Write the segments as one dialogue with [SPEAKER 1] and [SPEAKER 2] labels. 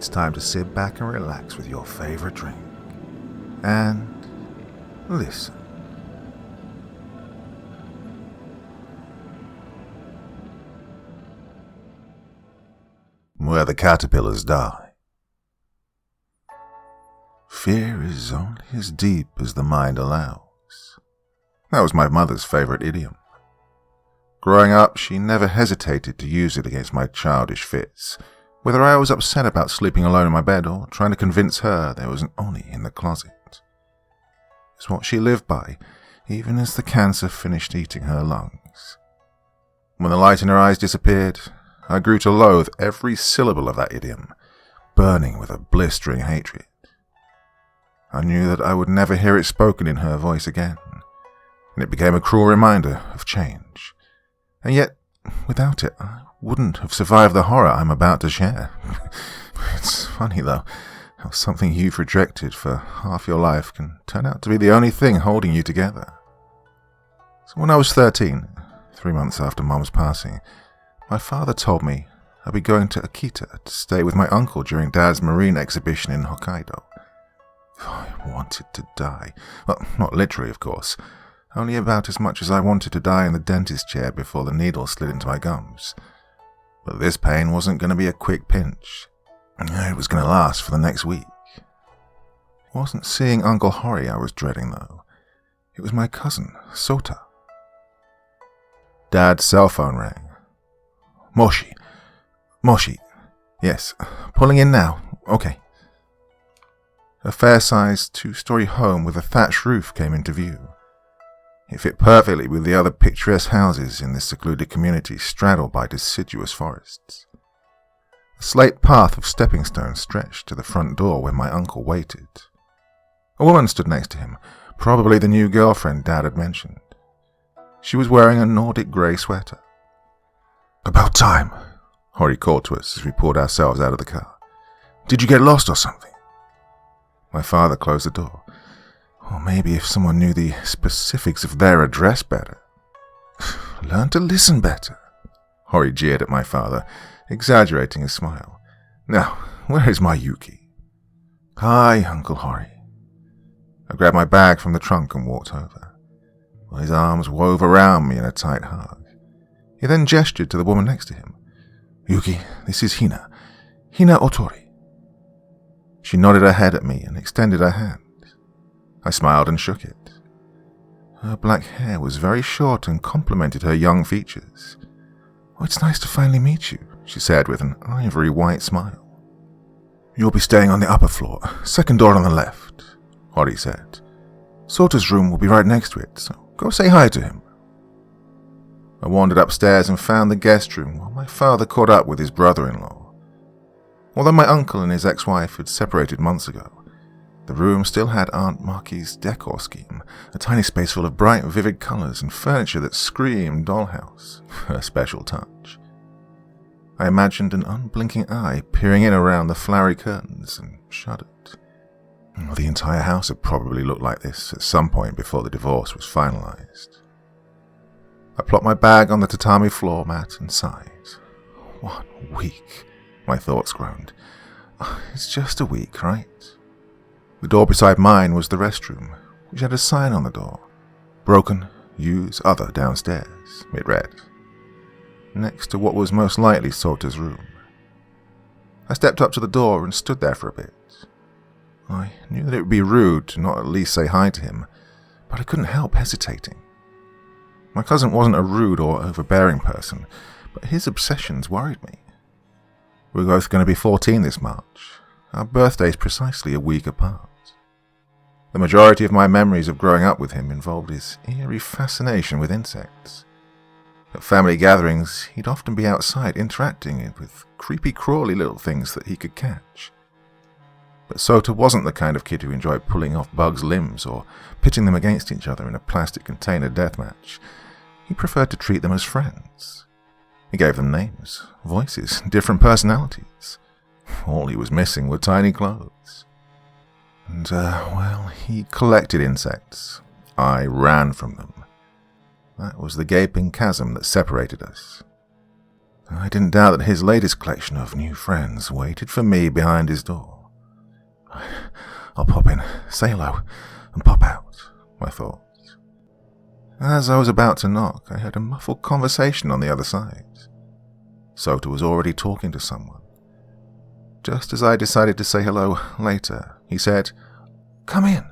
[SPEAKER 1] it's time to sit back and relax with your favorite drink. And listen. Where the caterpillars die. Fear is only as deep as the mind allows. That was my mother's favorite idiom. Growing up, she never hesitated to use it against my childish fits, whether I was upset about sleeping alone in my bed or trying to convince her there was an Oni in the closet. It's what she lived by, even as the cancer finished eating her lungs. When the light in her eyes disappeared, I grew to loathe every syllable of that idiom, burning with a blistering hatred. I knew that I would never hear it spoken in her voice again, and it became a cruel reminder of change. And yet, without it, I wouldn't have survived the horror I'm about to share. It's funny, though, how something you've rejected for half your life can turn out to be the only thing holding you together. So when I was 13, 3 months after Mom's passing, my father told me I'd be going to Akita to stay with my uncle during Dad's marine exhibition in Hokkaido. I wanted to die. Well, not literally, of course. Only about as much as I wanted to die in the dentist chair before the needle slid into my gums. But this pain wasn't going to be a quick pinch. It was going to last for the next week. It wasn't seeing Uncle Hori I was dreading, though. It was my cousin, Sota. Dad's cell phone rang. Moshi. Yes, pulling in now. Okay. A fair-sized 2-story home with a thatched roof came into view. It fit perfectly with the other picturesque houses in this secluded community straddled by deciduous forests. A slate path of stepping stones stretched to the front door where my uncle waited. A woman stood next to him, probably the new girlfriend Dad had mentioned. She was wearing a Nordic grey sweater. "About time," Hori called to us as we pulled ourselves out of the car. "Did you get lost or something?" My father closed the door. Or maybe if someone knew the specifics of their address better. "Learn to listen better," Hori jeered at my father, exaggerating his smile. "Now, where is my Yuki?" "Hi, Uncle Hori." I grabbed my bag from the trunk and walked over. His arms wove around me in a tight hug. He then gestured to the woman next to him. "Yuki, this is Hina. Hina Otori." She nodded her head at me and extended her hand. I smiled and shook it. Her black hair was very short and complemented her young features. "Oh, it's nice to finally meet you," she said with an ivory white smile. "You'll be staying on the upper floor, second door on the left," Hori said. "Sota's room will be right next to it, so go say hi to him." I wandered upstairs and found the guest room while my father caught up with his brother-in-law. Although my uncle and his ex-wife had separated months ago, the room still had Aunt Marky's decor scheme, a tiny space full of bright, vivid colours and furniture that screamed dollhouse, her special touch. I imagined an unblinking eye peering in around the flowery curtains and shuddered. The entire house had probably looked like this at some point before the divorce was finalised. I plopped my bag on the tatami floor mat and sighed. 1 week, my thoughts groaned. It's just a week, right? The door beside mine was the restroom, which had a sign on the door. "Broken, use other downstairs," it read. Next to what was most likely Sota's room. I stepped up to the door and stood there for a bit. I knew that it would be rude to not at least say hi to him, but I couldn't help hesitating. My cousin wasn't a rude or overbearing person, but his obsessions worried me. We're both going to be 14 this March. Our birthdays precisely a week apart. The majority of my memories of growing up with him involved his eerie fascination with insects. At family gatherings, he'd often be outside interacting with creepy crawly little things that he could catch. But Sota wasn't the kind of kid who enjoyed pulling off bugs' limbs or pitting them against each other in a plastic container deathmatch. He preferred to treat them as friends. He gave them names, voices, different personalities. All he was missing were tiny clothes. And, he collected insects. I ran from them. That was the gaping chasm that separated us. I didn't doubt that his latest collection of new friends waited for me behind his door. I'll pop in, say hello, and pop out, I thought. As I was about to knock, I heard a muffled conversation on the other side. Sota was already talking to someone. Just as I decided to say hello later, he said, "Come in."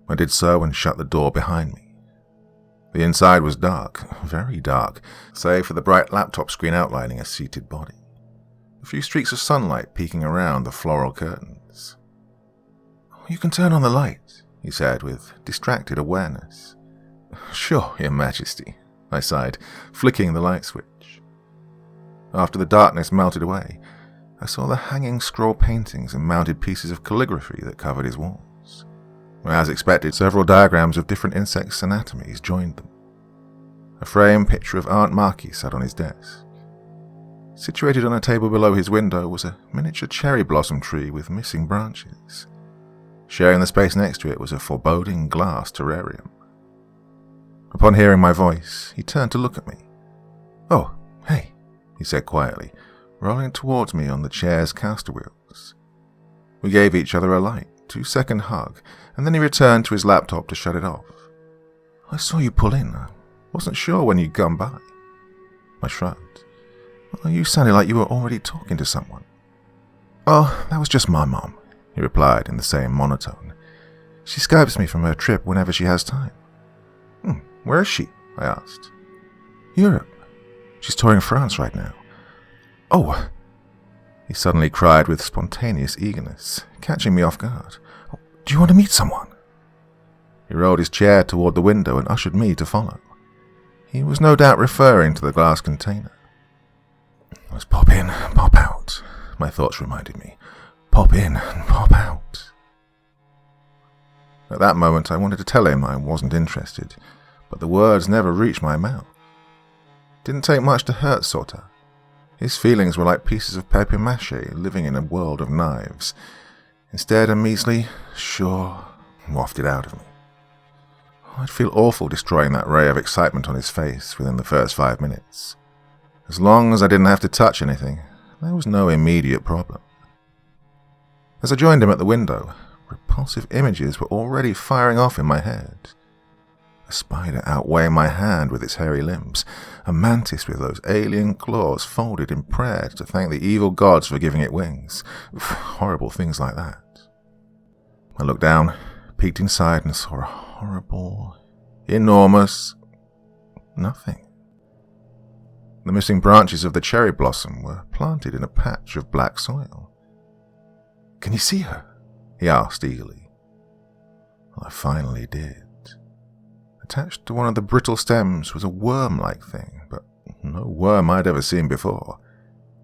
[SPEAKER 1] I did so and shut the door behind me. The inside was dark, very dark, save for the bright laptop screen outlining a seated body. A few streaks of sunlight peeking around the floral curtains. "You can turn on the light," he said with distracted awareness. "Sure, Your Majesty," I sighed, flicking the light switch. After the darkness melted away, I saw the hanging scroll paintings and mounted pieces of calligraphy that covered his walls. As expected, several diagrams of different insects' anatomies joined them. A framed picture of Aunt Markie sat on his desk. Situated on a table below his window was a miniature cherry blossom tree with missing branches. Sharing the space next to it was a foreboding glass terrarium. Upon hearing my voice, he turned to look at me. "Oh, hey," he said quietly, rolling towards me on the chair's caster wheels. We gave each other a light, 2-second hug, and then he returned to his laptop to shut it off. "I saw you pull in. I wasn't sure when you'd come by." I shrugged. "Well, you sounded like you were already talking to someone." "Oh, that was just my mom," he replied in the same monotone. "She Skypes me from her trip whenever she has time." "Where is she?" I asked. "Europe. She's touring France right now." "Oh!" he suddenly cried with spontaneous eagerness, catching me off guard. "Do you want to meet someone?" He rolled his chair toward the window and ushered me to follow. He was no doubt referring to the glass container. "Let's pop in, pop out," my thoughts reminded me. "Pop in and pop out." At that moment I wanted to tell him I wasn't interested, but the words never reached my mouth. It didn't take much to hurt Sota. His feelings were like pieces of papier-mâché living in a world of knives. Instead, a measly "sure" wafted out of me. I'd feel awful destroying that ray of excitement on his face within the first 5 minutes. As long as I didn't have to touch anything, there was no immediate problem. As I joined him at the window, repulsive images were already firing off in my head. A spider outweighing my hand with its hairy limbs, a mantis with those alien claws folded in prayer to thank the evil gods for giving it wings. Horrible things like that. I looked down, peeked inside, and saw a horrible, enormous nothing. The missing branches of the cherry blossom were planted in a patch of black soil. "Can you see her?" he asked eagerly. I finally did. Attached to one of the brittle stems was a worm-like thing, but no worm I'd ever seen before.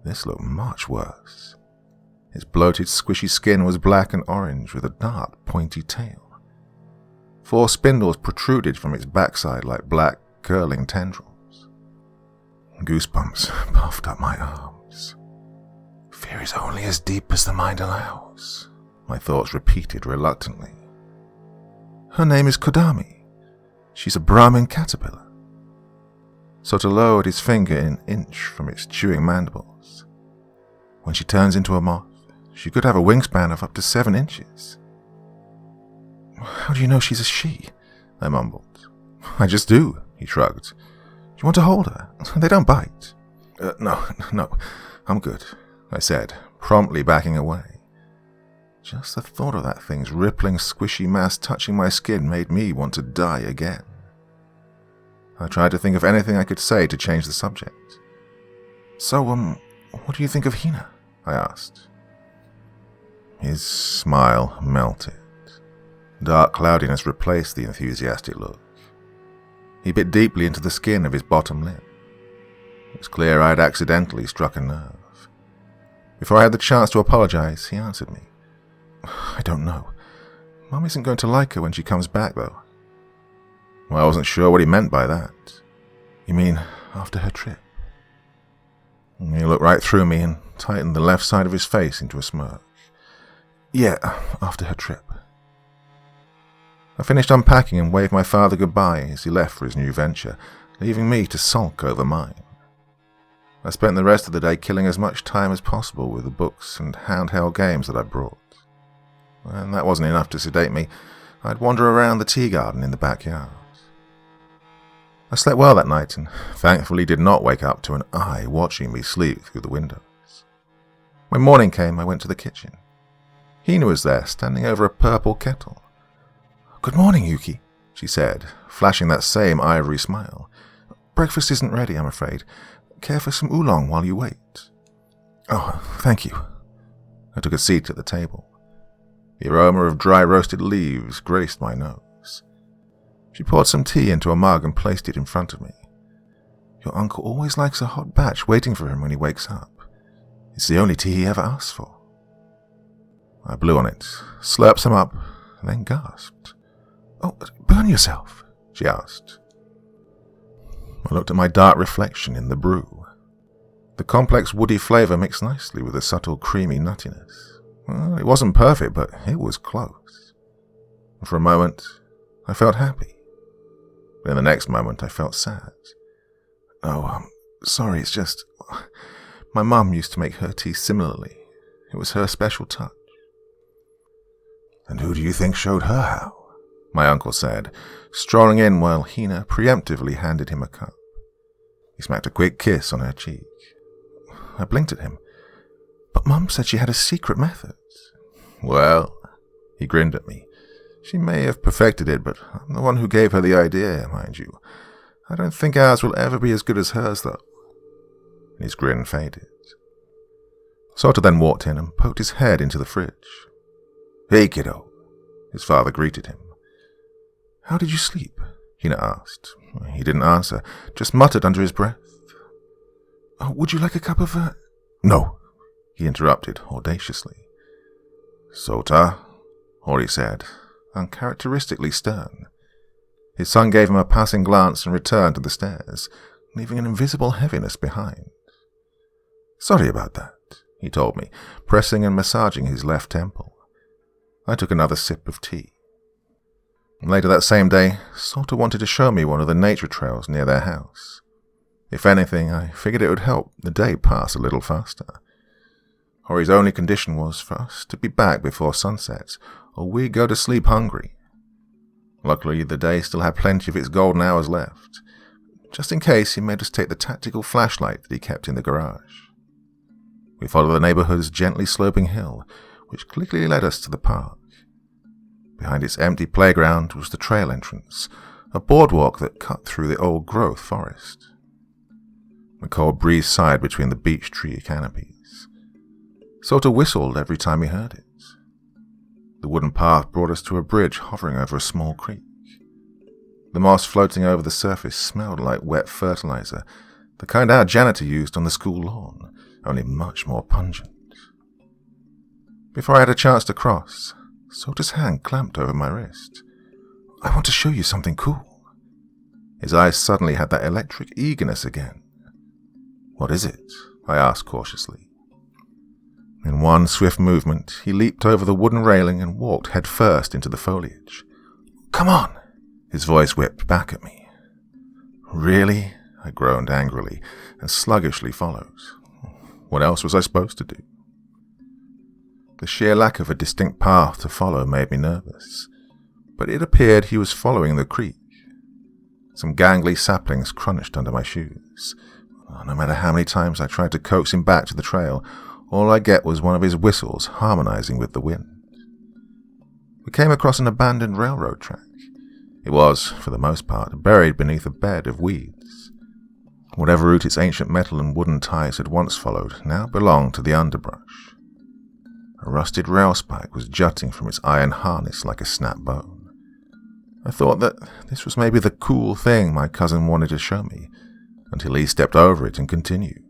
[SPEAKER 1] This looked much worse. Its bloated, squishy skin was black and orange with a dark, pointy tail. 4 spindles protruded from its backside like black, curling tendrils. Goosebumps puffed up my arms. "Fear is only as deep as the mind allows," my thoughts repeated reluctantly. "Her name is Kadami. She's a Brahmin caterpillar." Sota lowered his finger an inch from its chewing mandibles. "When she turns into a moth, she could have a wingspan of up to 7 inches. "How do you know she's a she?" I mumbled. "I just do," he shrugged. "Do you want to hold her? They don't bite." No, I'm good," I said, promptly backing away. Just the thought of that thing's rippling, squishy mass touching my skin made me want to die again. I tried to think of anything I could say to change the subject. "So, what do you think of Hina?" I asked. His smile melted. Dark cloudiness replaced the enthusiastic look. He bit deeply into the skin of his bottom lip. It was clear I had accidentally struck a nerve. Before I had the chance to apologize, he answered me. "I don't know. Mum isn't going to like her when she comes back, though." Well, I wasn't sure what he meant by that. "You mean after her trip?" He looked right through me and tightened the left side of his face into a smirk. "Yeah, after her trip." I finished unpacking and waved my father goodbye as he left for his new venture, leaving me to sulk over mine. I spent the rest of the day killing as much time as possible with the books and handheld games that I brought. And that wasn't enough to sedate me. I'd wander around the tea garden in the backyard. I slept well that night and thankfully did not wake up to an eye watching me sleep through the windows. When morning came, I went to the kitchen. Hina was there, standing over a purple kettle. "Good morning, Yuki," she said, flashing that same ivory smile. "Breakfast isn't ready, I'm afraid. Care for some oolong while you wait?" "Oh, thank you." I took a seat at the table. The aroma of dry roasted leaves graced my nose. She poured some tea into a mug and placed it in front of me. "Your uncle always likes a hot batch waiting for him when he wakes up. It's the only tea he ever asks for." I blew on it, slurped some up, and then gasped. "Oh, burn yourself?" she asked. I looked at my dark reflection in the brew. The complex woody flavor mixed nicely with the subtle creamy nuttiness. Well, it wasn't perfect, but it was close. And for a moment, I felt happy. But in the next moment, I felt sad. "Oh, sorry, it's just... my mum used to make her tea similarly. It was her special touch." "And who do you think showed her how?" my uncle said, strolling in while Hina preemptively handed him a cup. He smacked a quick kiss on her cheek. I blinked at him. "But Mum said she had a secret method." "Well," he grinned at me, "she may have perfected it, but I'm the one who gave her the idea, mind you. I don't think ours will ever be as good as hers, though." And his grin faded. Sota then walked in and poked his head into the fridge. "Hey, kiddo," his father greeted him. "How did you sleep?" Hina asked. He didn't answer, just muttered under his breath. "Oh, would you like a cup of "No," he interrupted audaciously. "Sota," Hori said, uncharacteristically stern. His son gave him a passing glance and returned to the stairs, leaving an invisible heaviness behind. "Sorry about that," he told me, pressing and massaging his left temple. I took another sip of tea. Later that same day, Sota wanted to show me one of the nature trails near their house. If anything, I figured it would help the day pass a little faster. Hori's only condition was for us to be back before sunset, or we'd go to sleep hungry. Luckily, the day still had plenty of its golden hours left. Just in case, he made us take the tactical flashlight that he kept in the garage. We followed the neighborhood's gently sloping hill, which quickly led us to the park. Behind its empty playground was the trail entrance, a boardwalk that cut through the old-growth forest. The cold breeze sighed between the beech tree canopies. Sota whistled every time he heard it. The wooden path brought us to a bridge hovering over a small creek. The moss floating over the surface smelled like wet fertilizer, the kind our janitor used on the school lawn, only much more pungent. Before I had a chance to cross, Sota's hand clamped over my wrist. "I want to show you something cool." His eyes suddenly had that electric eagerness again. "What is it?" I asked cautiously. In one swift movement, he leaped over the wooden railing and walked headfirst into the foliage. "Come on!" his voice whipped back at me. "Really?" I groaned angrily and sluggishly followed. What else was I supposed to do? The sheer lack of a distinct path to follow made me nervous, but it appeared he was following the creek. Some gangly saplings crunched under my shoes. No matter how many times I tried to coax him back to the trail, all I get was one of his whistles harmonizing with the wind. We came across an abandoned railroad track. It was, for the most part, buried beneath a bed of weeds. Whatever route its ancient metal and wooden ties had once followed now belonged to the underbrush. A rusted rail spike was jutting from its iron harness like a snapped bone. I thought that this was maybe the cool thing my cousin wanted to show me, until he stepped over it and continued.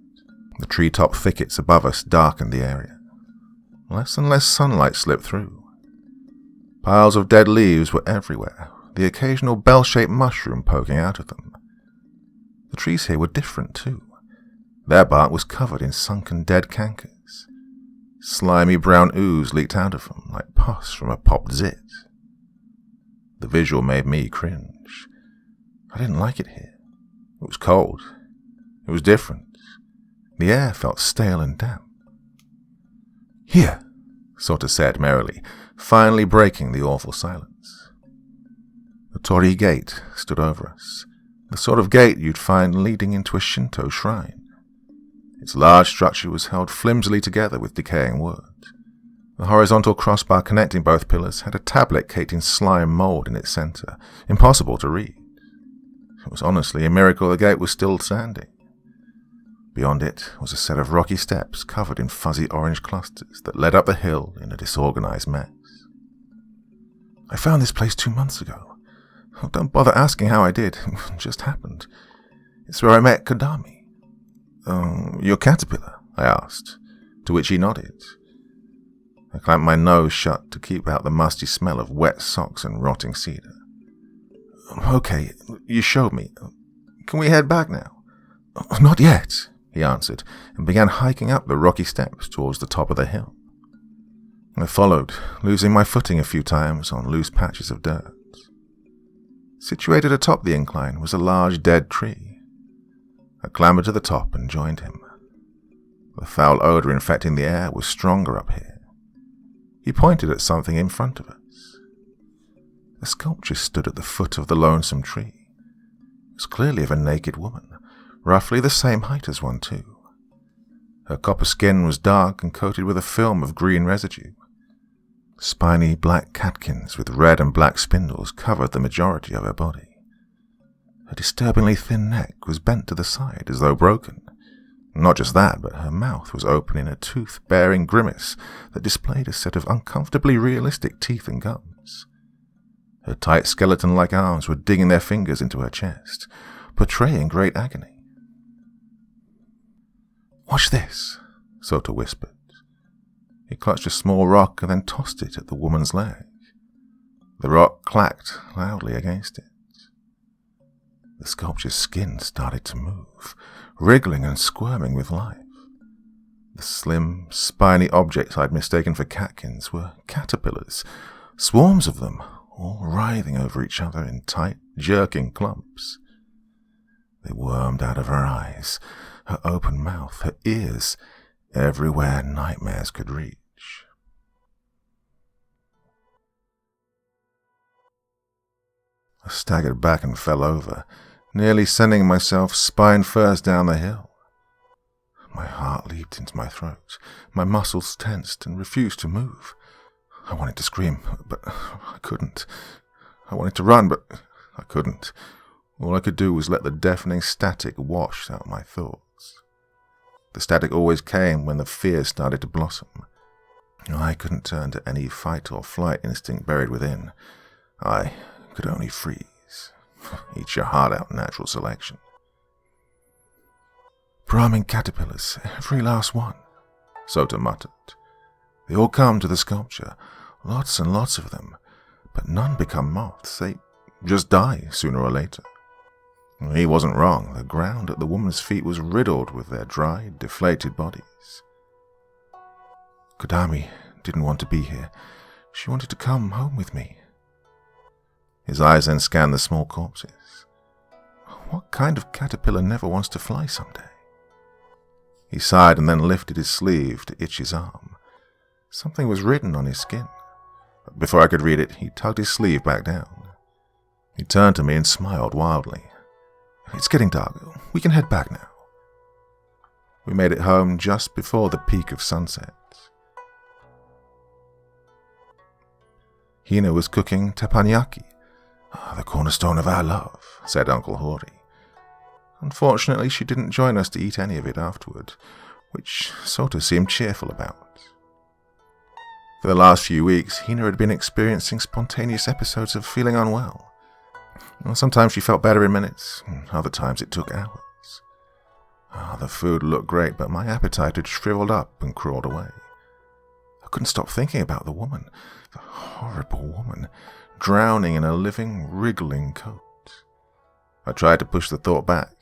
[SPEAKER 1] The treetop thickets above us darkened the area. Less and less sunlight slipped through. Piles of dead leaves were everywhere, the occasional bell-shaped mushroom poking out of them. The trees here were different, too. Their bark was covered in sunken dead cankers. Slimy brown ooze leaked out of them like pus from a popped zit. The visual made me cringe. I didn't like it here. It was cold. It was different. The air felt stale and damp. "Here," Sota said merrily, finally breaking the awful silence. The torii gate stood over us, the sort of gate you'd find leading into a Shinto shrine. Its large structure was held flimsily together with decaying wood. The horizontal crossbar connecting both pillars had a tablet caked in slime mold in its center, impossible to read. It was honestly a miracle the gate was still standing. Beyond it was a set of rocky steps covered in fuzzy orange clusters that led up the hill in a disorganized mess. "I found this place 2 months ago. Oh, don't bother asking how I did. It just happened. It's where I met Kadami." "Your caterpillar?" I asked, to which he nodded. I clamped my nose shut to keep out the musty smell of wet socks and rotting cedar. "Okay, you showed me. Can we head back now?" "Not yet," he answered, and began hiking up the rocky steps towards the top of the hill. I followed, losing my footing a few times on loose patches of dirt. Situated atop the incline was a large dead tree. I clambered to the top and joined him. The foul odor infecting the air was stronger up here. He pointed at something in front of us. A sculpture stood at the foot of the lonesome tree. It was clearly of a naked woman, roughly the same height as one too. Her copper skin was dark and coated with a film of green residue. Spiny black catkins with red and black spindles covered the majority of her body. Her disturbingly thin neck was bent to the side as though broken. Not just that, but her mouth was open in a tooth-bearing grimace that displayed a set of uncomfortably realistic teeth and gums. Her tight skeleton-like arms were digging their fingers into her chest, portraying great agony. "Watch this," Sota whispered. He clutched a small rock and then tossed it at the woman's leg. The rock clacked loudly against it. The sculpture's skin started to move, wriggling and squirming with life. The slim, spiny objects I'd mistaken for catkins were caterpillars, swarms of them, all writhing over each other in tight, jerking clumps. They wormed out of her eyes, her open mouth, her ears, everywhere nightmares could reach. I staggered back and fell over, nearly sending myself spine first down the hill. My heart leaped into my throat. My muscles tensed and refused to move. I wanted to scream, but I couldn't. I wanted to run, but I couldn't. All I could do was let the deafening static wash out my thoughts. The static always came when the fear started to blossom. I couldn't turn to any fight or flight instinct buried within. I could only freeze. Eat your heart out, natural selection. "Brahmin caterpillars, every last one," Sota muttered. "They all come to the sculpture, lots and lots of them, but none become moths. They just die sooner or later." He wasn't wrong. The ground at the woman's feet was riddled with their dried, deflated bodies. "Kadami didn't want to be here. She wanted to come home with me." His eyes then scanned the small corpses. What kind of caterpillar never wants to fly someday? He sighed and then lifted his sleeve to itch his arm. Something was written on his skin. But before I could read it, he tugged his sleeve back down. He turned to me and smiled wildly. "It's getting dark. We can head back now." We made it home just before the peak of sunset. Hina was cooking teppanyaki. "The cornerstone of our love," said Uncle Hori. Unfortunately, she didn't join us to eat any of it afterward, which Sota seemed cheerful about. For the last few weeks, Hina had been experiencing spontaneous episodes of feeling unwell. Sometimes she felt better in minutes, other times it took hours. The food looked great, but my appetite had shriveled up and crawled away. I couldn't stop thinking about the woman, the horrible woman, drowning in a living, wriggling coat. I tried to push the thought back.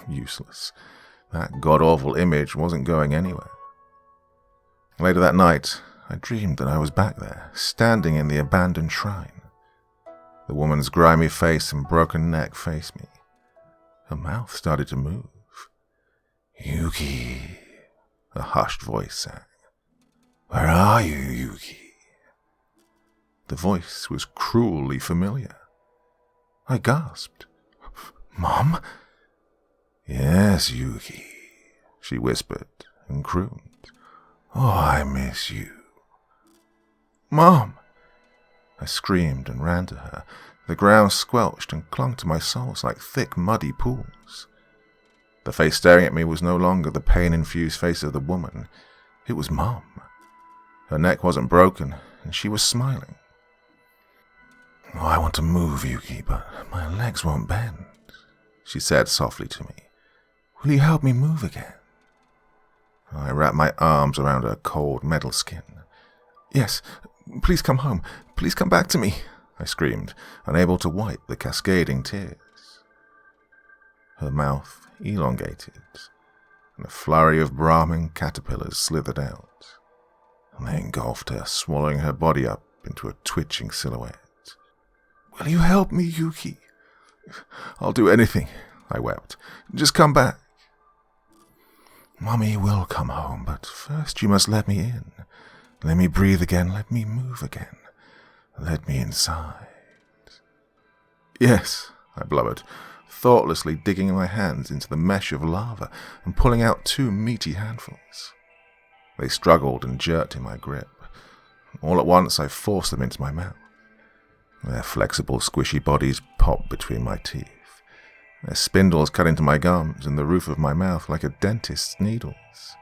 [SPEAKER 1] Useless. That god-awful image wasn't going anywhere. Later that night, I dreamed that I was back there, standing in the abandoned shrine. The woman's grimy face and broken neck faced me. Her mouth started to move. "Yuki," a hushed voice sang. "Where are you, Yuki?" The voice was cruelly familiar. I gasped. "Mom?" "Yes, Yuki," she whispered and crooned. "Oh, I miss you." "Mom!" I screamed and ran to her. The ground squelched and clung to my soles like thick, muddy pools. The face staring at me was no longer the pain-infused face of the woman. It was Mom. Her neck wasn't broken, and she was smiling. "Oh, I want to move, Yuki, but my legs won't bend," she said softly to me. "Will you help me move again?" I wrapped my arms around her cold metal skin. "Yes, please come home. Please come back to me," I screamed, unable to wipe the cascading tears. Her mouth elongated, and a flurry of Brahmin caterpillars slithered out, and they engulfed her, swallowing her body up into a twitching silhouette. "Will you help me, Yuki?" "I'll do anything," I wept. "Just come back." "Mommy will come home, but first you must let me in. Let me breathe again, let me move again. Let me inside." "Yes," I blubbered, thoughtlessly digging my hands into the mesh of lava and pulling out 2 meaty handfuls. They struggled and jerked in my grip. All at once I forced them into my mouth. Their flexible, squishy bodies popped between my teeth. Their spindles cut into my gums and the roof of my mouth like a dentist's needles.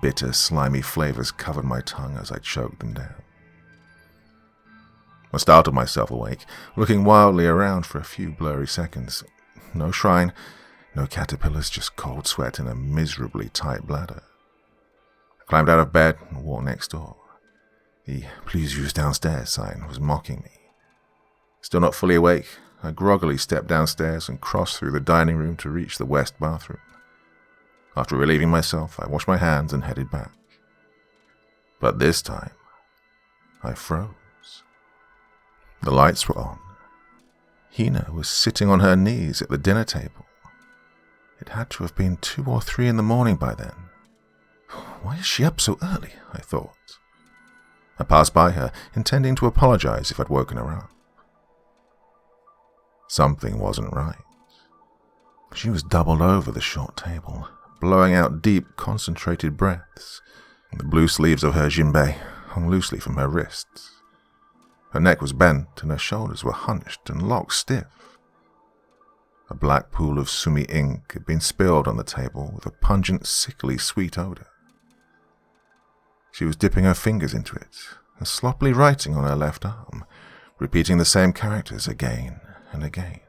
[SPEAKER 1] Bitter, slimy flavors covered my tongue as I choked them down. I startled myself awake, looking wildly around for a few blurry seconds. No shrine, no caterpillars, just cold sweat and a miserably tight bladder. I climbed out of bed and walked next door. The "please use downstairs" sign was mocking me. Still not fully awake, I groggily stepped downstairs and crossed through the dining room to reach the west bathroom. After relieving myself, I washed my hands and headed back. But this time, I froze. The lights were on. Hina was sitting on her knees at the dinner table. It had to have been 2 or 3 in the morning by then. Why is she up so early? I thought. I passed by her, intending to apologize if I'd woken her up. Something wasn't right. She was doubled over the short table, blowing out deep, concentrated breaths. The blue sleeves of her jinbei hung loosely from her wrists. Her neck was bent and her shoulders were hunched and locked stiff. A black pool of sumi ink had been spilled on the table with a pungent, sickly sweet odor. She was dipping her fingers into it and sloppily writing on her left arm, repeating the same characters again and again.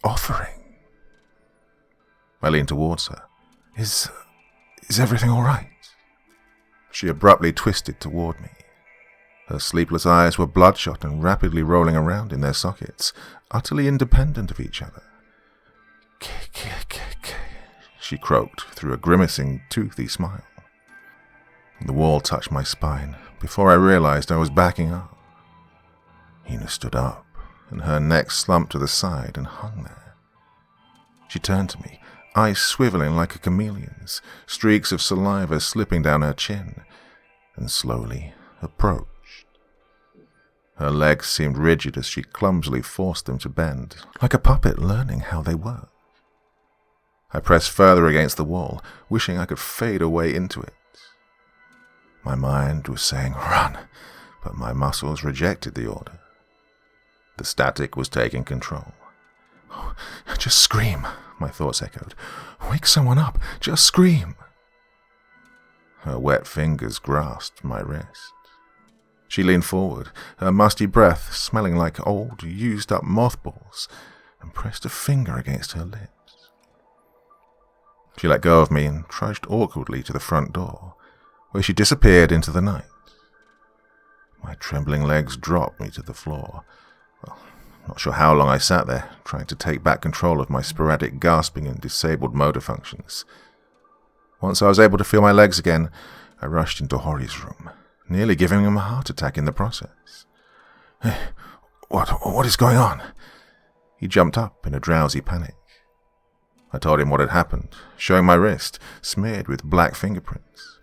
[SPEAKER 1] "Offering." I leaned towards her. Is everything all right?" She abruptly twisted toward me. Her sleepless eyes were bloodshot and rapidly rolling around in their sockets, utterly independent of each other. "K," she croaked through a grimacing, toothy smile. The wall touched my spine before I realized I was backing up. Hina stood up, and her neck slumped to the side and hung there. She turned to me, eyes swiveling like a chameleon's, streaks of saliva slipping down her chin, and slowly approached. Her legs seemed rigid as she clumsily forced them to bend, like a puppet learning how they work. I pressed further against the wall, wishing I could fade away into it. My mind was saying, "Run," but my muscles rejected the order. The static was taking control. "Oh, just scream," my thoughts echoed. "Wake someone up, just scream." Her wet fingers grasped my wrist. She leaned forward, her musty breath smelling like old, used-up mothballs, and pressed a finger against her lips. She let go of me and trudged awkwardly to the front door, where she disappeared into the night. My trembling legs dropped me to the floor. Not sure how long I sat there, trying to take back control of my sporadic gasping and disabled motor functions. Once I was able to feel my legs again, I rushed into Hori's room, nearly giving him a heart attack in the process. What is going on?" He jumped up in a drowsy panic. I told him what had happened, showing my wrist, smeared with black fingerprints.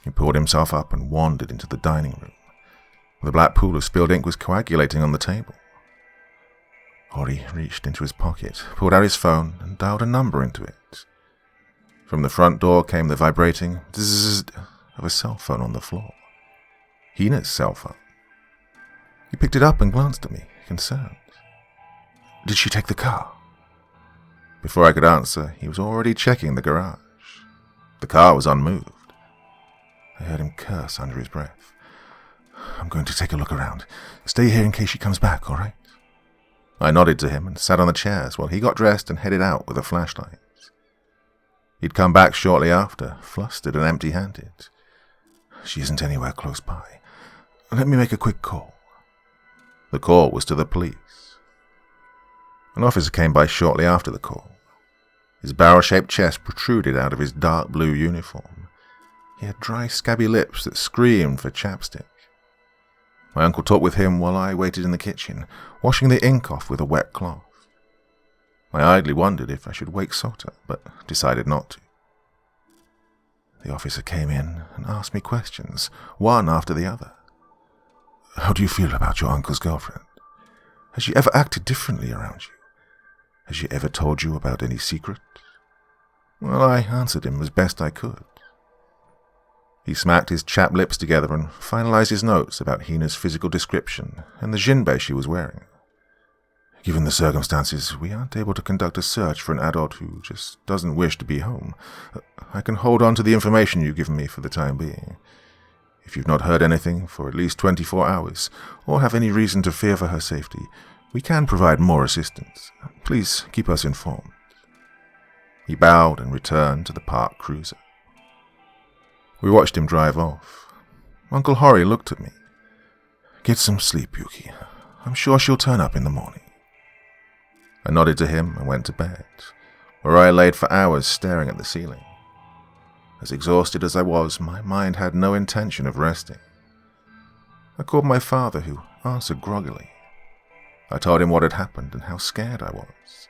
[SPEAKER 1] He pulled himself up and wandered into the dining room. The black pool of spilled ink was coagulating on the table. Hori reached into his pocket, pulled out his phone, and dialed a number into it. From the front door came the vibrating zzz of a cell phone on the floor. Hina's cell phone. He picked it up and glanced at me, concerned. Did she take the car? Before I could answer, he was already checking the garage. The car was unmoved. I heard him curse under his breath. I'm going to take a look around. Stay here in case she comes back, all right? I nodded to him and sat on the chairs while he got dressed and headed out with a flashlight. He'd come back shortly after, flustered and empty-handed. She isn't anywhere close by. Let me make a quick call. The call was to the police. An officer came by shortly after the call. His barrel-shaped chest protruded out of his dark blue uniform. He had dry, scabby lips that screamed for chapstick. My uncle talked with him while I waited in the kitchen, washing the ink off with a wet cloth. I idly wondered if I should wake Sota, but decided not to. The officer came in and asked me questions, one after the other. How do you feel about your uncle's girlfriend? Has she ever acted differently around you? Has she ever told you about any secret? Well, I answered him as best I could. He smacked his chapped lips together and finalized his notes about Hina's physical description and the jinbei she was wearing. Given the circumstances, we aren't able to conduct a search for an adult who just doesn't wish to be home. I can hold on to the information you've given me for the time being. If you've not heard anything for at least 24 hours, or have any reason to fear for her safety, we can provide more assistance. Please keep us informed. He bowed and returned to the parked cruiser. We watched him drive off. Uncle Hori looked at me. Get some sleep, Yuki. I'm sure she'll turn up in the morning. I nodded to him and went to bed, where I laid for hours staring at the ceiling. As exhausted as I was, my mind had no intention of resting. I called my father, who answered groggily. I told him what had happened and how scared I was.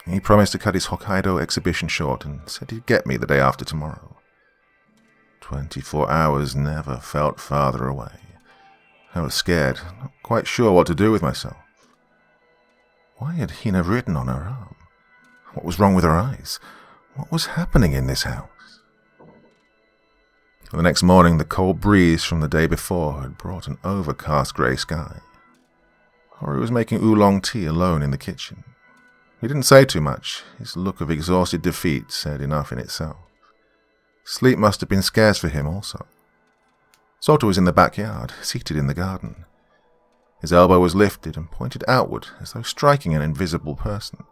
[SPEAKER 1] He promised to cut his Hokkaido exhibition short and said he'd get me the day after tomorrow. 24 hours never felt farther away. I was scared, not quite sure what to do with myself. Why had Hina written on her arm? What was wrong with her eyes? What was happening in this house? The next morning, the cold breeze from the day before had brought an overcast grey sky. Hori was making oolong tea alone in the kitchen. He didn't say too much. His look of exhausted defeat said enough in itself. Sleep must have been scarce for him also. Sota was in the backyard, seated in the garden. His elbow was lifted and pointed outward as though striking an invisible person.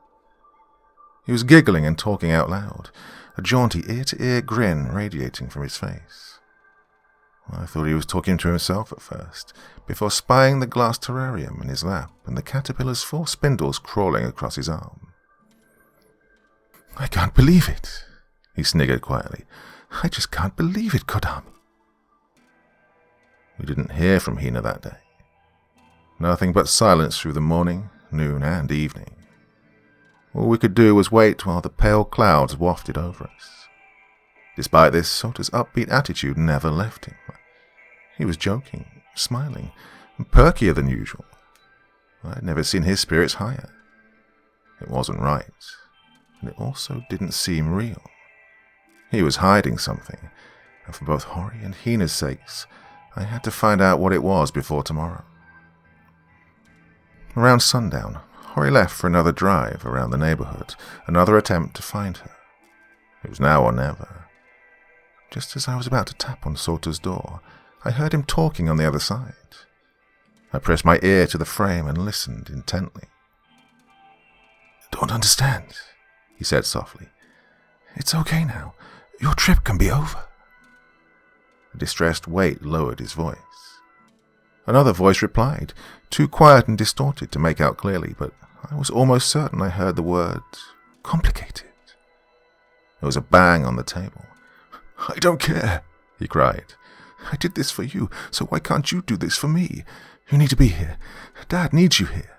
[SPEAKER 1] He was giggling and talking out loud, a jaunty ear-to-ear grin radiating from his face. I thought he was talking to himself at first, before spying the glass terrarium in his lap and the caterpillar's 4 spindles crawling across his arm. I can't believe it, he sniggered quietly. I just can't believe it, Kadami. We didn't hear from Hina that day. Nothing but silence through the morning, noon, and evening. All we could do was wait while the pale clouds wafted over us. Despite this, Sota's upbeat attitude never left him. He was joking, smiling, and perkier than usual. I'd never seen his spirits higher. It wasn't right, and it also didn't seem real. He was hiding something, and for both Hori and Hina's sakes, I had to find out what it was before tomorrow. Around sundown, Hori left for another drive around the neighborhood, another attempt to find her. It was now or never. Just as I was about to tap on Sota's door, I heard him talking on the other side. I pressed my ear to the frame and listened intently. Don't understand, he said softly. It's okay now. Your trip can be over. A distressed weight lowered his voice. Another voice replied, too quiet and distorted to make out clearly, but I was almost certain I heard the word complicated. There was a bang on the table. I don't care, he cried. I did this for you, so why can't you do this for me? You need to be here. Dad needs you here.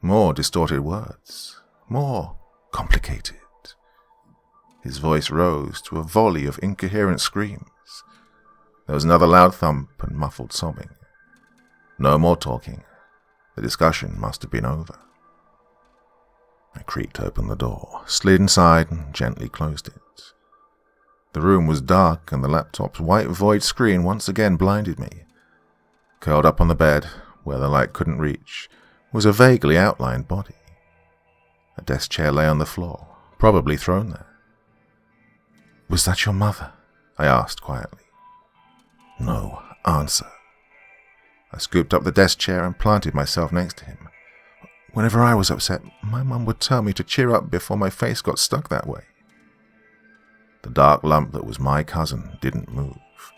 [SPEAKER 1] More distorted words. More complicated. His voice rose to a volley of incoherent screams. There was another loud thump and muffled sobbing. No more talking. The discussion must have been over. I creaked open the door, slid inside, and gently closed it. The room was dark, and the laptop's white void screen once again blinded me. Curled up on the bed, where the light couldn't reach, was a vaguely outlined body. A desk chair lay on the floor, probably thrown there. "Was that your mother?" I asked quietly. No answer. I scooped up the desk chair and planted myself next to him. Whenever I was upset, my mum would tell me to cheer up before my face got stuck that way. The dark lump that was my cousin didn't move.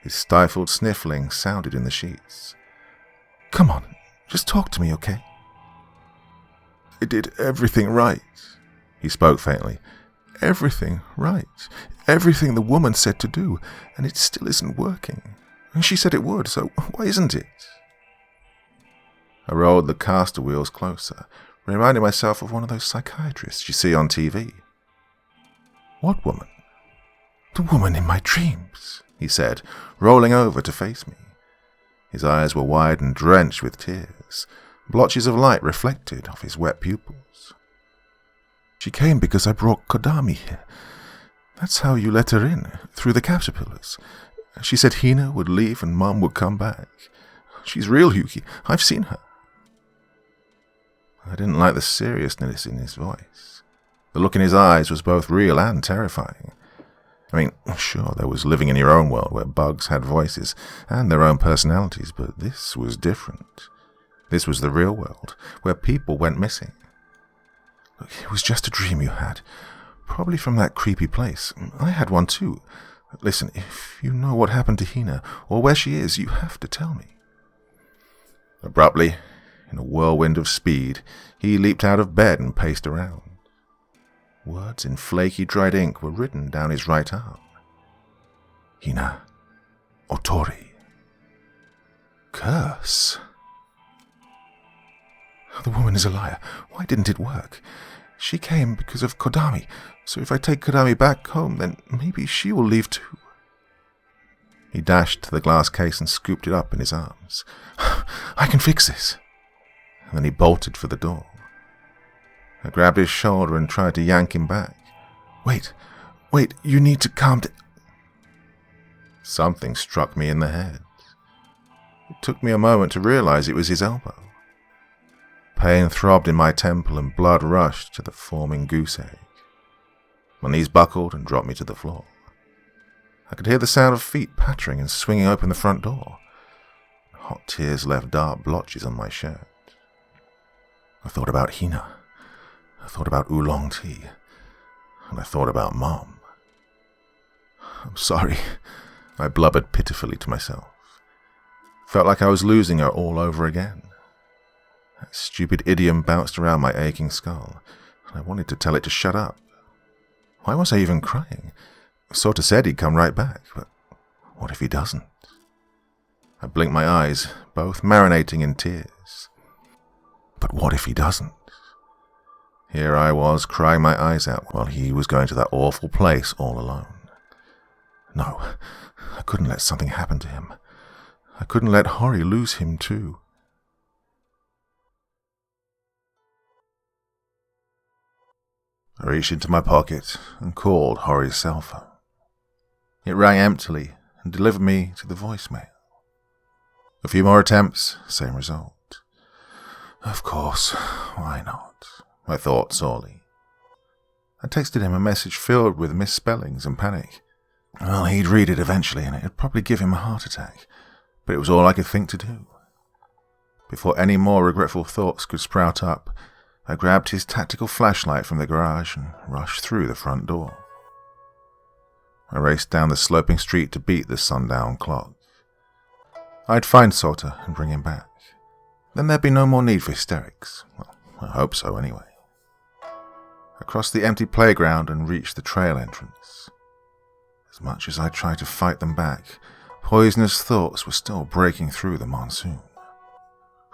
[SPEAKER 1] His stifled sniffling sounded in the sheets. "Come on, just talk to me, okay?" "I did everything right," he spoke faintly. "Everything right. Everything the woman said to do, and it still isn't working. And she said it would, so why isn't it?" I rolled the caster wheels closer, reminding myself of one of those psychiatrists you see on TV. "What woman?" "The woman in my dreams," he said, rolling over to face me. His eyes were wide and drenched with tears, blotches of light reflected off his wet pupils. "She came because I brought Kadami here. That's how you let her in, through the caterpillars. She said Hina would leave and Mum would come back. She's real, Yuki. I've seen her." I didn't like the seriousness in his voice. The look in his eyes was both real and terrifying. I mean, sure, there was living in your own world where bugs had voices and their own personalities, but this was different. This was the real world, where people went missing. "Look, it was just a dream you had. Probably from that creepy place. I had one too. Listen, if you know what happened to Hina, or where she is, you have to tell me." Abruptly, in a whirlwind of speed, he leaped out of bed and paced around. Words in flaky dried ink were written down his right arm. "Hina. Otori." Curse. "The woman is a liar. Why didn't it work? She came because of Kadami, so if I take Kadami back home, then maybe she will leave too." He dashed to the glass case and scooped it up in his arms. "I can fix this." And then he bolted for the door. I grabbed his shoulder and tried to yank him back. Wait, you need to calm down." Something struck me in the head. It took me a moment to realize it was his elbow. Pain throbbed in my temple and blood rushed to the forming goose egg. My knees buckled and dropped me to the floor. I could hear the sound of feet pattering and swinging open the front door. Hot tears left dark blotches on my shirt. I thought about Hina. I thought about oolong tea. And I thought about Mom. "I'm sorry," I blubbered pitifully to myself. Felt like I was losing her all over again. That stupid idiom bounced around my aching skull, and I wanted to tell it to shut up. Why was I even crying? Sota said he'd come right back, but what if he doesn't? I blinked my eyes, both marinating in tears. But what if he doesn't? Here I was, crying my eyes out, while he was going to that awful place all alone. No, I couldn't let something happen to him. I couldn't let Hori lose him too. I reached into my pocket and called Hori's cell phone. It rang emptily and delivered me to the voicemail. A few more attempts, same result. Of course, why not? I thought sorely. I texted him a message filled with misspellings and panic. Well, he'd read it eventually and it'd probably give him a heart attack, but it was all I could think to do. Before any more regretful thoughts could sprout up, I grabbed his tactical flashlight from the garage and rushed through the front door. I raced down the sloping street to beat the sundown clock. I'd find Sota and bring him back. Then there'd be no more need for hysterics. Well, I hope so anyway. I crossed the empty playground and reached the trail entrance. As much as I tried to fight them back, poisonous thoughts were still breaking through the monsoon.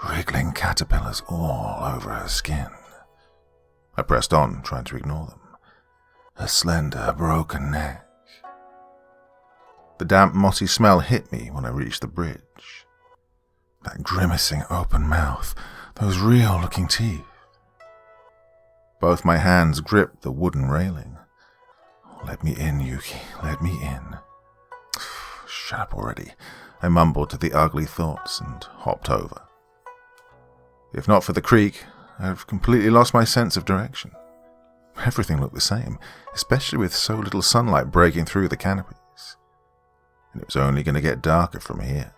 [SPEAKER 1] Wriggling caterpillars all over her skin. I pressed on, trying to ignore them. Her slender, broken neck. The damp, mossy smell hit me when I reached the bridge. That grimacing open mouth, those real-looking teeth. Both my hands gripped the wooden railing. Let me in, Yuki, let me in. Shut up already, I mumbled to the ugly thoughts and hopped over. If not for the creek, I'd have completely lost my sense of direction. Everything looked the same, especially with so little sunlight breaking through the canopies. And it was only going to get darker from here.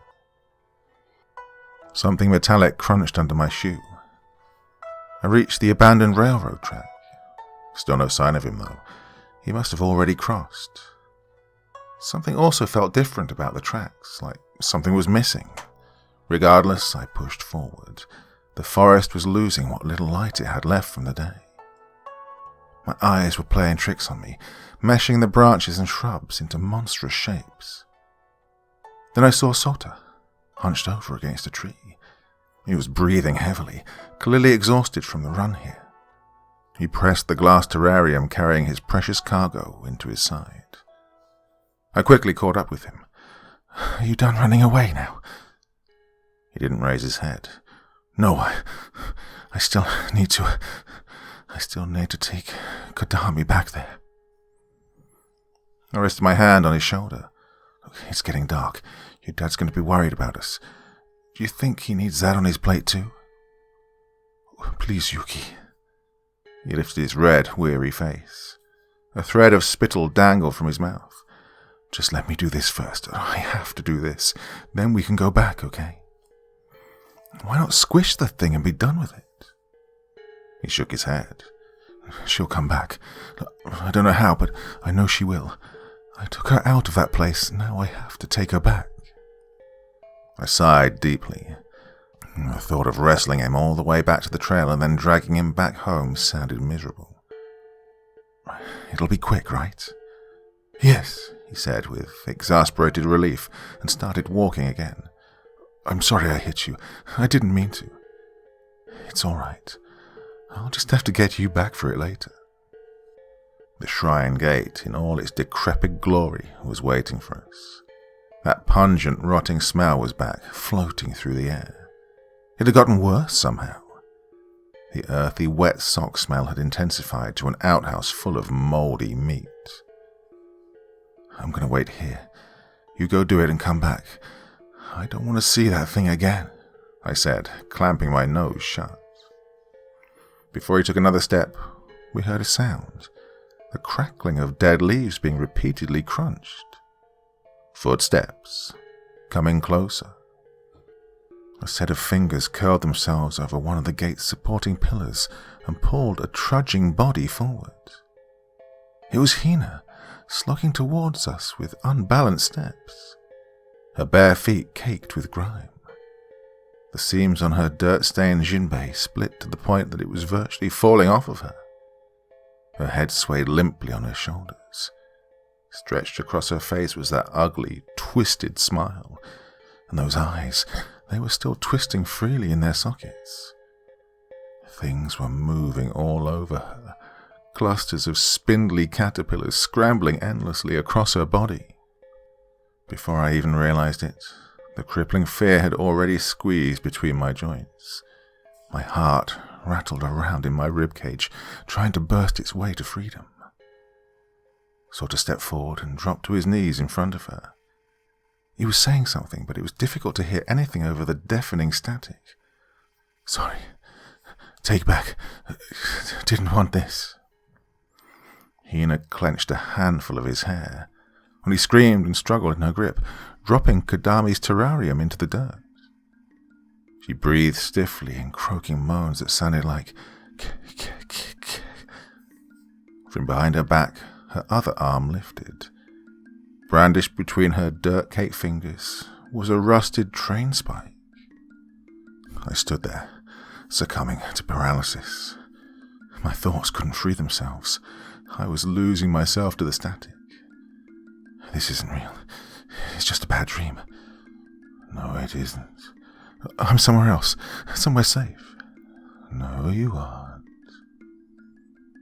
[SPEAKER 1] Something metallic crunched under my shoe. I reached the abandoned railroad track. Still no sign of him, though. He must have already crossed. Something also felt different about the tracks, like something was missing. Regardless, I pushed forward. The forest was losing what little light it had left from the day. My eyes were playing tricks on me, meshing the branches and shrubs into monstrous shapes. Then I saw Sota, hunched over against a tree. He was breathing heavily, clearly exhausted from the run here. He pressed the glass terrarium carrying his precious cargo into his side. I quickly caught up with him. Are you done running away now? He didn't raise his head. No, I still need to take Kadami back there. I rested my hand on his shoulder. It's getting dark. Your dad's going to be worried about us. Do you think he needs that on his plate too? Please, Yuki. He lifted his red, weary face. A thread of spittle dangled from his mouth. Just let me do this first. I have to do this. Then we can go back, okay? Why not squish the thing and be done with it? He shook his head. She'll come back. I don't know how, but I know she will. I took her out of that place. Now I have to take her back. I sighed deeply. The thought of wrestling him all the way back to the trail and then dragging him back home sounded miserable. It'll be quick, right? Yes, he said with exasperated relief and started walking again. I'm sorry I hit you. I didn't mean to. It's all right. I'll just have to get you back for it later. The shrine gate, in all its decrepit glory, was waiting for us. That pungent, rotting smell was back, floating through the air. It had gotten worse somehow. The earthy, wet sock smell had intensified to an outhouse full of mouldy meat. I'm going to wait here. You go do it and come back. I don't want to see that thing again, I said, clamping my nose shut. Before he took another step, we heard a sound, the crackling of dead leaves being repeatedly crunched. Footsteps, coming closer. A set of fingers curled themselves over one of the gate's supporting pillars and pulled a trudging body forward. It was Hina, slogging towards us with unbalanced steps, her bare feet caked with grime. The seams on her dirt-stained jinbei split to the point that it was virtually falling off of her. Her head swayed limply on her shoulders. Stretched across her face was that ugly, twisted smile, and those eyes, they were still twisting freely in their sockets. Things were moving all over her, clusters of spindly caterpillars scrambling endlessly across her body. Before I even realized it, the crippling fear had already squeezed between my joints. My heart rattled around in my ribcage, trying to burst its way to freedom. Sota stepped forward and dropped to his knees in front of her. He was saying something, but it was difficult to hear anything over the deafening static. Sorry. Take back. Didn't want this. Hina clenched a handful of his hair, when he screamed and struggled in her grip, dropping Kadami's terrarium into the dirt. She breathed stiffly in croaking moans that sounded like k-k-k-k. From behind her back, her other arm lifted. Brandished between her dirt-caked fingers was a rusted train spike. I stood there, succumbing to paralysis. My thoughts couldn't free themselves. I was losing myself to the static. This isn't real. It's just a bad dream. No, it isn't. I'm somewhere else. Somewhere safe. No, you aren't.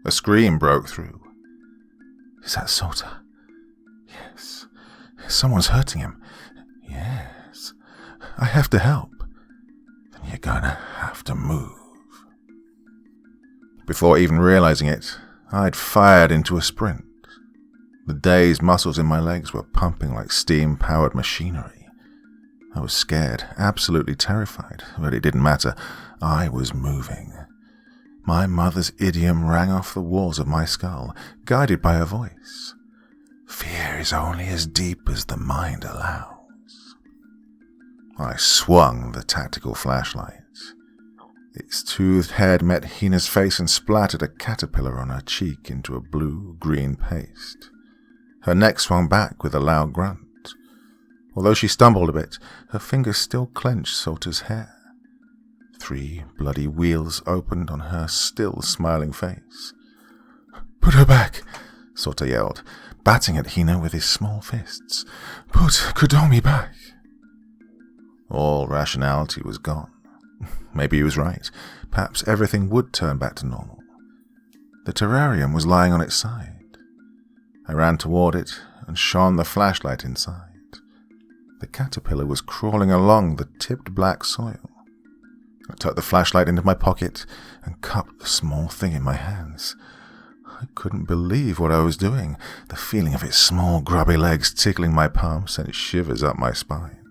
[SPEAKER 1] A scream broke through. Is that Sota? Yes. Someone's hurting him. Yes. I have to help. Then you're gonna have to move. Before even realizing it, I'd fired into a sprint. The dazed muscles in my legs were pumping like steam-powered machinery. I was scared, absolutely terrified, but it didn't matter. I was moving. My mother's idiom rang off the walls of my skull, guided by her voice. Fear is only as deep as the mind allows. I swung the tactical flashlight. Its toothed head met Hina's face and splattered a caterpillar on her cheek into a blue-green paste. Her neck swung back with a loud grunt. Although she stumbled a bit, her fingers still clenched Sota's hair. 3 bloody wheals opened on her still smiling face. Put her back, Sota yelled, batting at Hina with his small fists. Put Kadami back. All rationality was gone. Maybe he was right. Perhaps everything would turn back to normal. The terrarium was lying on its side. I ran toward it and shone the flashlight inside. The caterpillar was crawling along the tipped black soil. I tucked the flashlight into my pocket and cupped the small thing in my hands. I couldn't believe what I was doing. The feeling of its small, grubby legs tickling my palm sent shivers up my spine.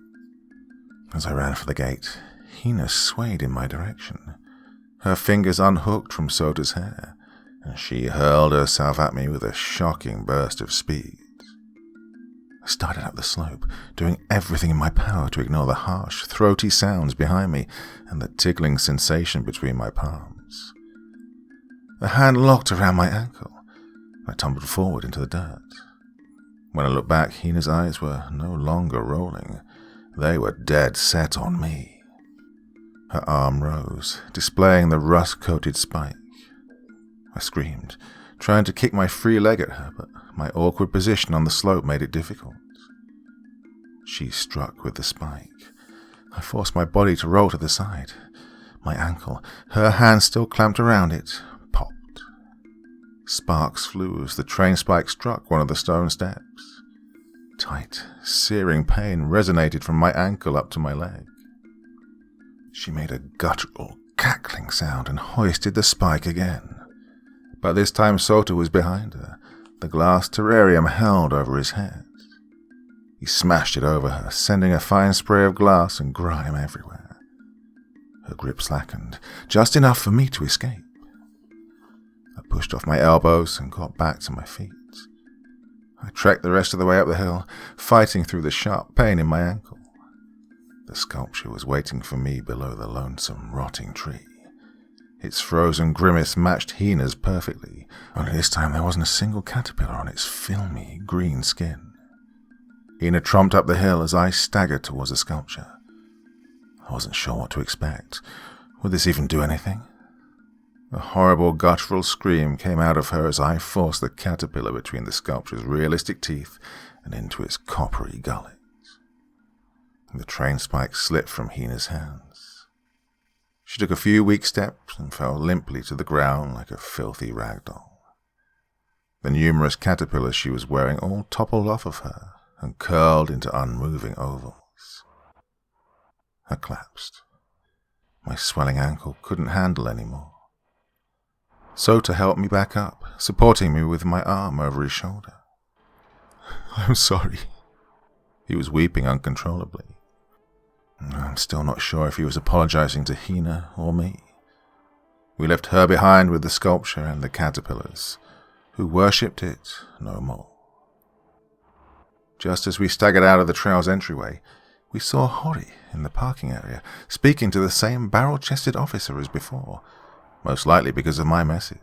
[SPEAKER 1] As I ran for the gate, Hina swayed in my direction. Her fingers unhooked from Sota's hair, and she hurled herself at me with a shocking burst of speed. I started up the slope, doing everything in my power to ignore the harsh, throaty sounds behind me and the tickling sensation between my palms. A hand locked around my ankle. I tumbled forward into the dirt. When I looked back, Hina's eyes were no longer rolling. They were dead set on me. Her arm rose, displaying the rust-coated spike. I screamed, trying to kick my free leg at her, but my awkward position on the slope made it difficult. She struck with the spike. I forced my body to roll to the side. My ankle, her hand still clamped around it, popped. Sparks flew as the train spike struck one of the stone steps. Tight, searing pain resonated from my ankle up to my leg. She made a guttural, cackling sound and hoisted the spike again. But this time Sota was behind her, the glass terrarium held over his head. He smashed it over her, sending a fine spray of glass and grime everywhere. Her grip slackened, just enough for me to escape. I pushed off my elbows and got back to my feet. I trekked the rest of the way up the hill, fighting through the sharp pain in my ankle. The sculpture was waiting for me below the lonesome, rotting tree. Its frozen grimace matched Hina's perfectly, only this time there wasn't a single caterpillar on its filmy, green skin. Hina tromped up the hill as I staggered towards the sculpture. I wasn't sure what to expect. Would this even do anything? A horrible guttural scream came out of her as I forced the caterpillar between the sculpture's realistic teeth and into its coppery gullet. The train spike slipped from Hina's hands. She took a few weak steps and fell limply to the ground like a filthy rag doll. The numerous caterpillars she was wearing all toppled off of her and curled into unmoving ovals. I collapsed. My swelling ankle couldn't handle any more. Sota helped me back up, supporting me with my arm over his shoulder. I'm sorry. He was weeping uncontrollably. I'm still not sure if he was apologizing to Hina or me. We left her behind with the sculpture and the caterpillars, who worshipped it no more. Just as we staggered out of the trail's entryway, we saw Hori in the parking area, speaking to the same barrel-chested officer as before, most likely because of my message.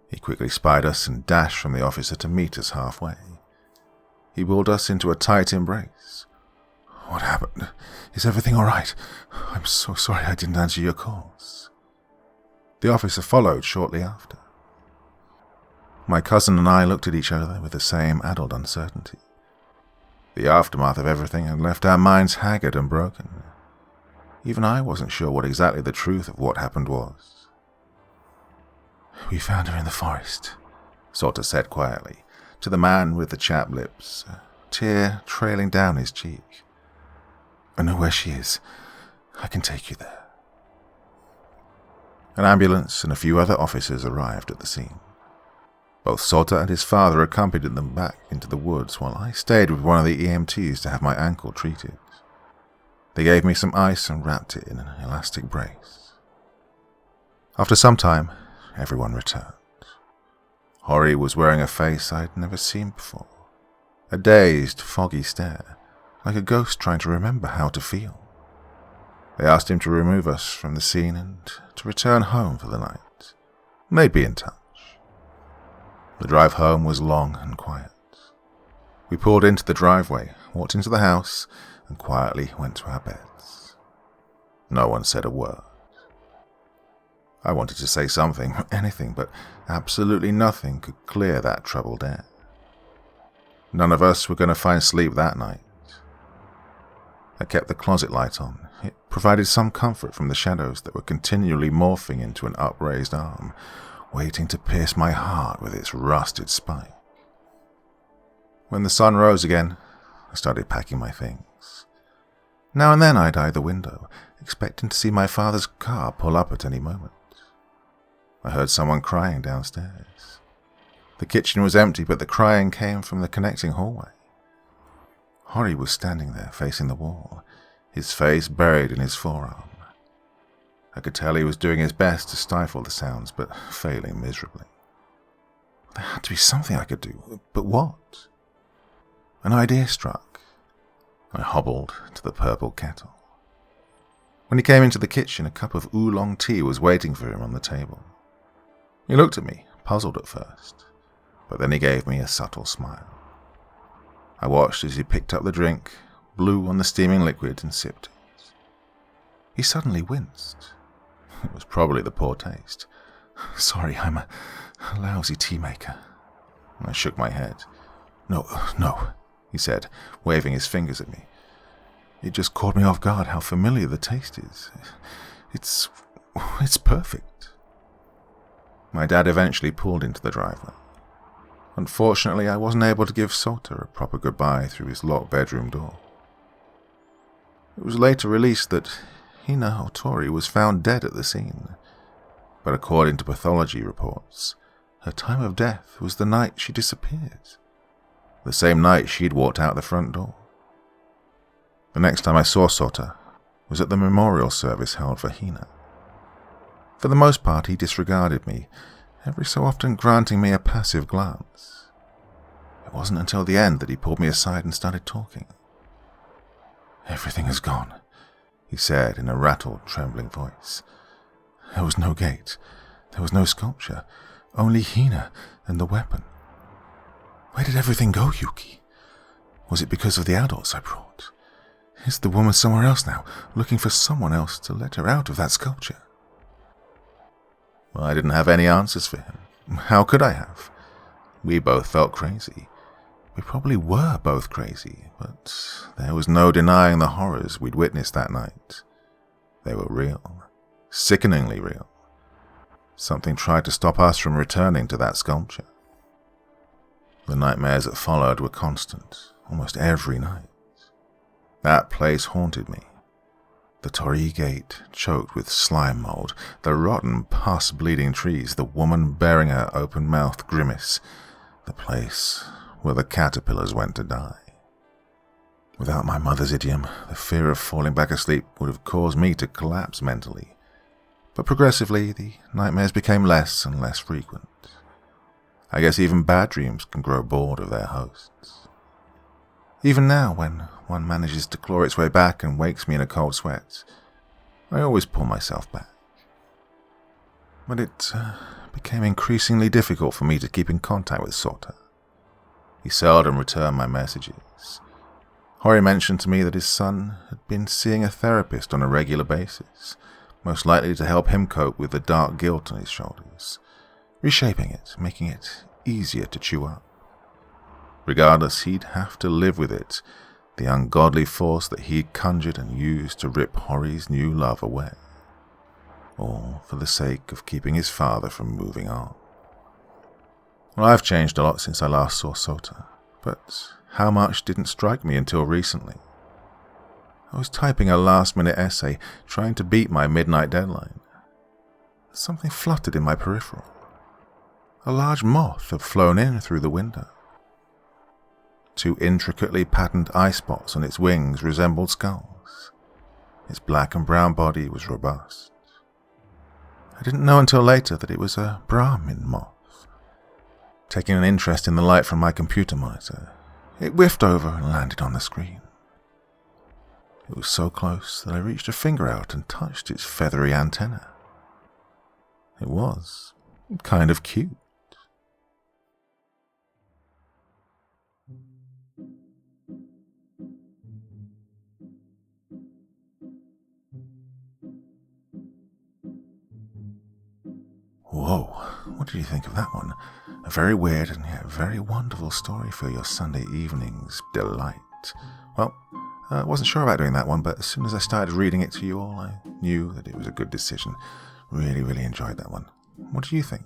[SPEAKER 1] He quickly spied us and dashed from the officer to meet us halfway. He pulled us into a tight embrace. What happened? Is everything all right? I'm so sorry I didn't answer your calls. The officer followed shortly after. My cousin and I looked at each other with the same addled uncertainty. The aftermath of everything had left our minds haggard and broken. Even I wasn't sure what exactly the truth of what happened was. We found her in the forest, Sota said quietly, to the man with the chapped lips, a tear trailing down his cheek. I know where she is. I can take you there. An ambulance and a few other officers arrived at the scene. Both Sota and his father accompanied them back into the woods while I stayed with one of the EMTs to have my ankle treated. They gave me some ice and wrapped it in an elastic brace. After some time, everyone returned. Hori was wearing a face I'd never seen before, a dazed, foggy stare, like a ghost trying to remember how to feel. They asked him to remove us from the scene and to return home for the night. They'd be in touch. The drive home was long and quiet. We pulled into the driveway, walked into the house, and quietly went to our beds. No one said a word. I wanted to say something, anything, but absolutely nothing could clear that troubled air. None of us were going to find sleep that night. I kept the closet light on. It provided some comfort from the shadows that were continually morphing into an upraised arm, waiting to pierce my heart with its rusted spike. When the sun rose again, I started packing my things. Now and then I'd eye the window, expecting to see my father's car pull up at any moment. I heard someone crying downstairs. The kitchen was empty, but the crying came from the connecting hallway. Hori was standing there, facing the wall, his face buried in his forearm. I could tell he was doing his best to stifle the sounds, but failing miserably. There had to be something I could do, but what? An idea struck. I hobbled to the purple kettle. When he came into the kitchen, a cup of oolong tea was waiting for him on the table. He looked at me, puzzled at first, but then he gave me a subtle smile. I watched as he picked up the drink, blew on the steaming liquid, and sipped it. He suddenly winced. It was probably the poor taste. Sorry, I'm a lousy tea maker. I shook my head. No, he said, waving his fingers at me. It just caught me off guard how familiar the taste is. It's perfect. My dad eventually pulled into the driveway. Unfortunately, I wasn't able to give Sota a proper goodbye through his locked bedroom door. It was later released that Hina Otori was found dead at the scene, but according to pathology reports, her time of death was the night she disappeared, the same night she'd walked out the front door. The next time I saw Sota was at the memorial service held for Hina. For the most part, he disregarded me, every so often granting me a passive glance. It wasn't until the end that he pulled me aside and started talking. Everything is gone, he said in a rattled, trembling voice. There was no gate, there was no sculpture, only Hina and the weapon. Where did everything go, Yuki? Was it because of the adults I brought? Is the woman somewhere else now, looking for someone else to let her out of that sculpture? Well, I didn't have any answers for him. How could I have? We both felt crazy. We probably were both crazy, but there was no denying the horrors we'd witnessed that night. They were real, sickeningly real. Something tried to stop us from returning to that sculpture. The nightmares that followed were constant, almost every night. That place haunted me. The torii gate, choked with slime mold, the rotten, pus-bleeding trees, the woman bearing her open-mouthed grimace, the place where the caterpillars went to die. Without my mother's idiom, the fear of falling back asleep would have caused me to collapse mentally. But progressively, the nightmares became less and less frequent. I guess even bad dreams can grow bored of their hosts. Even now, when one manages to claw its way back and wakes me in a cold sweat, I always pull myself back. But it became increasingly difficult for me to keep in contact with Sota. He seldom returned my messages. Hori mentioned to me that his son had been seeing a therapist on a regular basis, most likely to help him cope with the dark guilt on his shoulders, reshaping it, making it easier to chew up. Regardless, he'd have to live with it, the ungodly force that he'd conjured and used to rip Hori's new love away. all for the sake of keeping his father from moving on. Well, I've changed a lot since I last saw Sota, but how much didn't strike me until recently. I was typing a last-minute essay, trying to beat my midnight deadline. Something fluttered in my peripheral. A large moth had flown in through the window. 2 intricately patterned eye spots on its wings resembled skulls. Its black and brown body was robust. I didn't know until later that it was a Brahmin moth. Taking an interest in the light from my computer monitor, it whiffed over and landed on the screen. It was so close that I reached a finger out and touched its feathery antenna. It was kind of cute. Whoa, what did you think of that one? A very weird and yet very wonderful story for your Sunday evening's delight. Well, I wasn't sure about doing that one, but as soon as I started reading it to you all, I knew that it was a good decision. Really enjoyed that one. What do you think?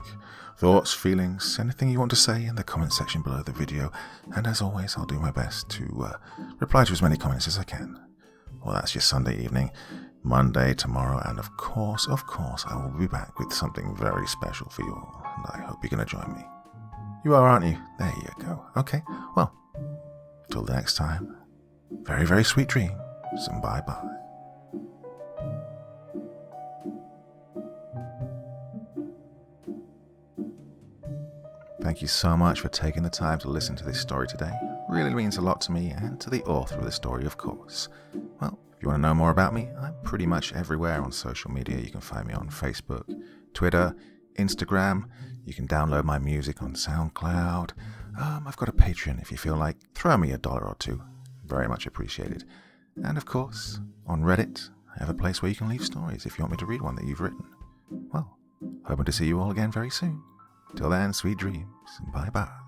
[SPEAKER 1] Thoughts, feelings, anything you want to say in the comment section below the video, and as always, I'll do my best to reply to as many comments as I can. Well, that's your Sunday evening, Monday, tomorrow, and of course, I will be back with something very special for you all, and I hope you're going to join me. You are, aren't you? There you go. Okay, well, till the next time, very sweet dreams, and bye-bye. Thank you so much for taking the time to listen to this story today. It really means a lot to me and to the author of the story, of course. Well, if you want to know more about me, I'm pretty much everywhere on social media. You can find me on Facebook, Twitter, Instagram. You can download my music on SoundCloud. I've got a Patreon if you feel like. Throw me $1 or $2. Very much appreciated. And of course, on Reddit, I have a place where you can leave stories if you want me to read one that you've written. Well, hoping to see you all again very soon. Till then, sweet dreams, and bye-bye.